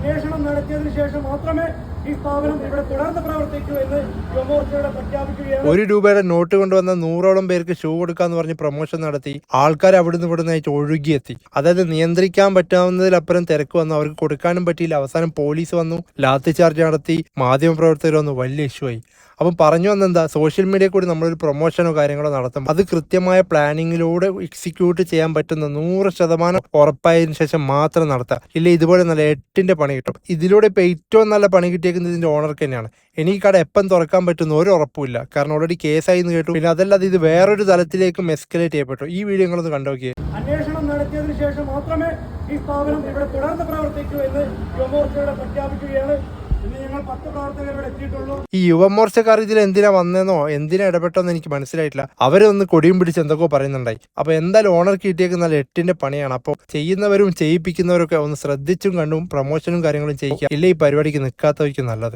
അന്വേഷണം നടത്തിയതിനു ശേഷം മാത്രമേ ഈ സ്ഥാപനം ഇവിടെ തുടർന്ന് പ്രവർത്തിക്കൂ എന്ന് യുവമോർച്ചയുടെ പ്രഖ്യാപിക്കുകയാണ്. ₹1 നോട്ട് കൊണ്ടുവന്ന 100ഓളം പേർക്ക് ഷൂ കൊടുക്കാന്ന് പറഞ്ഞ് പ്രൊമോഷൻ നടത്തി. ആൾക്കാർ അവിടുന്ന് ഇവിടുന്നായിട്ട് ഒഴുകിയെത്തി. അതായത് നിയന്ത്രിക്കാൻ പറ്റാവുന്നതിലപ്പുറം തിരക്ക് വന്നു. അവർക്ക് കൊടുക്കാനും പറ്റിയില്ല. അവസാനം പോലീസ് വന്നു, ലാത്തി ചാർജ് നടത്തി, മാധ്യമപ്രവർത്തകർ വന്നു. വലിയ ഇഷ്യൂ ആയി. അപ്പം പറഞ്ഞു വന്നെന്താ, സോഷ്യൽ മീഡിയ കൂടി നമ്മളൊരു പ്രൊമോഷനോ കാര്യങ്ങളോ നടത്തും, അത് കൃത്യമായ പ്ലാനിങ്ങിലൂടെ എക്സിക്യൂട്ട് ചെയ്യാൻ പറ്റുന്ന 100% ഉറപ്പായതിനു ശേഷം മാത്രം നടത്താം. ഇല്ല ഇതുപോലെ നല്ല 8ന്റെ പണി കിട്ടും. ഇതിലൂടെ ഇപ്പൊ ഏറ്റവും നല്ല പണി കിട്ടിയേക്കുന്നത് ഇതിന്റെ ഓണർക്ക് തന്നെയാണ്. എനിക്ക് കട എപ്പം തുറക്കാൻ പറ്റുന്ന ഒരു ഉറപ്പുമില്ല. കാരണം ഓൾറെഡി കേസായി എന്ന് കേട്ടു. പിന്നെ അതല്ലാതെ ഇത് വേറൊരു തലത്തിലേക്കും എസ്കലേറ്റ് ചെയ്യപ്പെട്ടു. ഈ വീഡിയോ നിങ്ങളൊന്ന് കണ്ടുനോക്കിയേ. അന്വേഷണം നടത്തിയതിനു ശേഷം മാത്രമേ ഈ സ്ഥാപനം ഇവിടെ തുടർന്ന് പ്രവർത്തിക്കൂ എന്ന് യുവമോർച്ചയുടെ പ്രഖ്യാപിക്കുകയാണ്. ഞങ്ങൾ 10 പ്രവർത്തകർ ഇവിടെ എത്തിയിട്ടുള്ളൂ. ഈ യുവമോർച്ചക്കാർ ഇതിൽ എന്തിനാ വന്നേന്നോ എന്തിനാ ഇടപെട്ടോന്ന് എനിക്ക് മനസ്സിലായിട്ടില്ല. അവരൊന്ന് കൊടിയും പിടിച്ച് എന്തൊക്കെ പറയുന്നുണ്ടായി. അപ്പൊ എന്തായാലും ഓണർ കിട്ടിയേക്കുന്ന 8ന്റെ പണിയാണ്. അപ്പോൾ ചെയ്യുന്നവരും ചെയ്യിപ്പിക്കുന്നവരൊക്കെ ഒന്ന് ശ്രദ്ധിച്ചും കണ്ടും പ്രൊമോഷനും കാര്യങ്ങളും ചെയ്യിക്കുക. ഇല്ല ഈ പരിപാടിക്ക് നിൽക്കാത്തവയ്ക്ക് നല്ലത്.